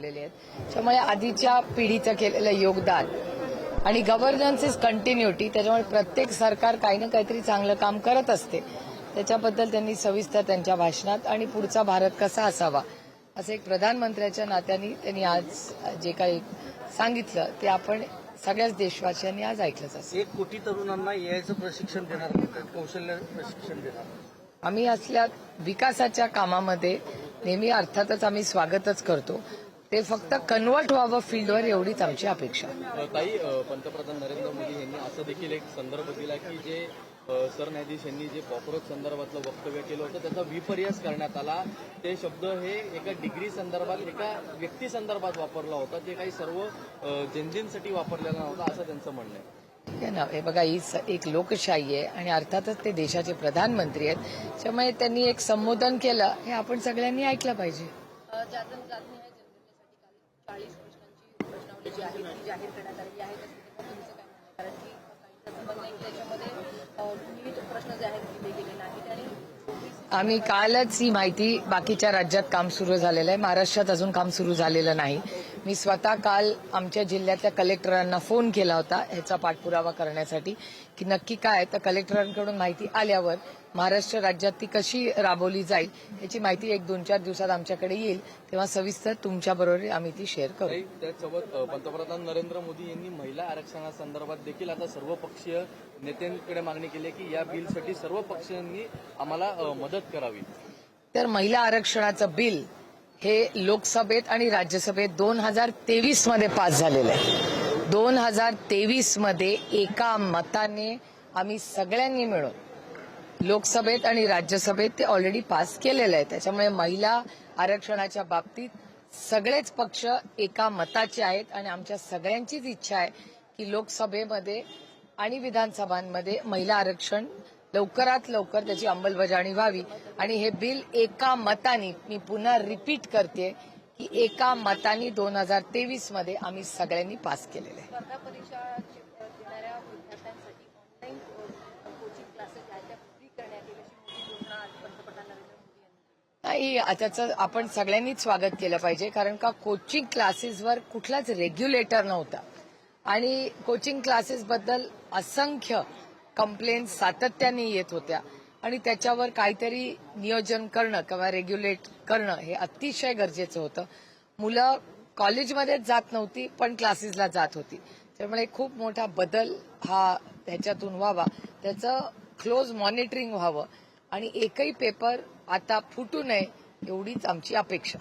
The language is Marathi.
आणलेले आहेत. त्यामुळे आधीच्या पिढीचं केलेलं योगदान आणि गव्हर्नन्स इज कंटिन्युटी, त्याच्यामुळे प्रत्येक सरकार काही ना काहीतरी चांगलं काम करत असते. त्याच्याबद्दल त्यांनी सविस्तर त्यांच्या भाषणात आणि पुढचा भारत कसा असावा असं एक प्रधानमंत्र्याच्या नात्याने त्यांनी आज जे काही सांगितलं ते आपण सगळ्याच देशवासियांनी आज ऐकलंच असेल. 1 कोटी तरुणांना यायचं प्रशिक्षण देणार, कौशल्य प्रशिक्षण देणार. आम्ही असल्या विकासाच्या कामामध्ये नेहमी अर्थातच आम्ही स्वागतच करतो. ते फक्त कन्वर्ट व्हावं फील्डवर एवढीच आमची अपेक्षा. ताई, पंतप्रधान नरेंद्र मोदी यांनी असं देखील एक संदर्भ दिला की जे सरन्यायाधीश यांनी जे कॉक्रोच संदर्भातलं वक्तव्य केलं होतं त्याचा विपर्यास करण्यात आला. ते शब्द हे एका डिग्री संदर्भात, एका व्यक्ती संदर्भात वापरला होता, ते काही सर्व जनतेसाठी वापरलेला नव्हता असं त्यांचं म्हणणं आहे. ना हे बघा, ही एक लोकशाही आहे आणि अर्थातच ते देशाचे प्रधानमंत्री आहेत. त्यामुळे त्यांनी एक संबोधन केलं हे आपण सगळ्यांनी ऐकलं पाहिजे. जाहीर करण्यात आलेली आहे तुमचं काय म्हणणं, कारण की त्याचं म्हणणं आहे की त्याच्यामध्ये नीट प्रश्न जे आहेत दिले गेले नाहीत आणि आम्ही कालच ही माहिती, बाकीच्या राज्यात काम सुरू झालेलं आहे, महाराष्ट्रात अजून काम सुरू झालेलं नाही. मी स्वतः काल आमच्या जिल्ह्यातल्या कलेक्टरांना फोन केला होता ह्याचा पाठपुरावा करण्यासाठी की नक्की काय. तर कलेक्टरांकडून माहिती आल्यावर महाराष्ट्र राज्यात ती कशी राबवली जाईल याची माहिती 1-2-4 दिवसात आमच्याकडे येईल, तेव्हा सविस्तर तुमच्याबरोबर आम्ही ती शेअर करू. त्यासोबत पंतप्रधान नरेंद्र मोदी यांनी महिला आरक्षणासंदर्भात देखील आता सर्वपक्षीय नेत्यांकडे मागणी केली आहे की या बिलसाठी सर्व पक्षांनी आम्हाला मदत करावी. तर महिला आरक्षणाचं बिल हे लोकसभेत आणि राज्यसभेत 2023 मध्ये पास झालेलं आहे. 2023 मध्ये एका मताने आम्ही सगळ्यांनी मिळून लोकसभेत आणि राज्यसभेत ते ऑलरेडी पास केलेलं आहे. त्याच्यामुळे महिला आरक्षणाच्या बाबतीत सगळेच पक्ष एका मताचे आहेत आणि आमच्या सगळ्यांचीच इच्छा आहे की लोकसभेमध्ये आणि विधानसभांमध्ये महिला आरक्षण लवकरात लवकर त्याची अंमलबजावणी व्हावी आणि हे बिल एका मताने, मी पुन्हा रिपीट करते की एका मताने 2023 मध्ये आम्ही सगळ्यांनी पास केलेलं आहे. स्पर्धा परीक्षा देणाऱ्या विद्यार्थ्यांसाठी ऑनलाईन कोचिंग क्लासेस आहेत त्या फ्री करण्यात येईल अशी मोठी घोषणा आज पंतप्रधान नरेंद्र मोदी यांनी नाही, त्याचं आपण सगळ्यांनीच स्वागत केलं पाहिजे, कारण का कोचिंग क्लासेसवर कुठलाच रेग्युलेटर नव्हता आणि कोचिंग क्लासेसबद्दल असंख्य कंप्लेंट सातत्याने येत होत्या आणि त्याच्यावर काहीतरी नियोजन करणं किंवा रेग्युलेट करणं हे अतिशय गरजेचं होतं. मुलं कॉलेजमध्येच जात नव्हती पण क्लासेसला जात होती. त्यामुळे खूप मोठा बदल हा त्याच्यातून व्हावा, त्याचं क्लोज मॉनिटरिंग व्हावं आणि एकही पेपर आता फुटू नये एवढीच आमची अपेक्षा.